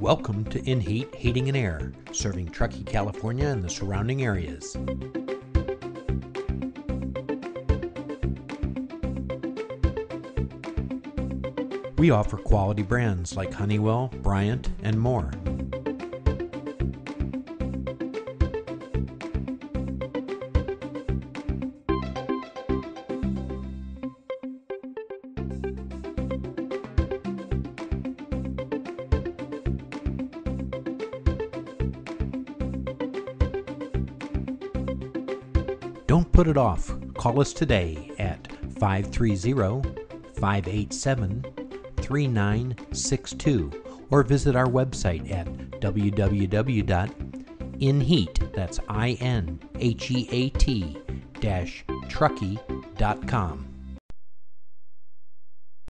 Welcome to In Heat Heating and Air, serving Truckee, California and the surrounding areas. We offer quality brands like Honeywell, Bryant, and more. Don't put it off. Call us today at 530-587-3962 or visit our website at www.inheat, that's INHEAT, -truckee.com.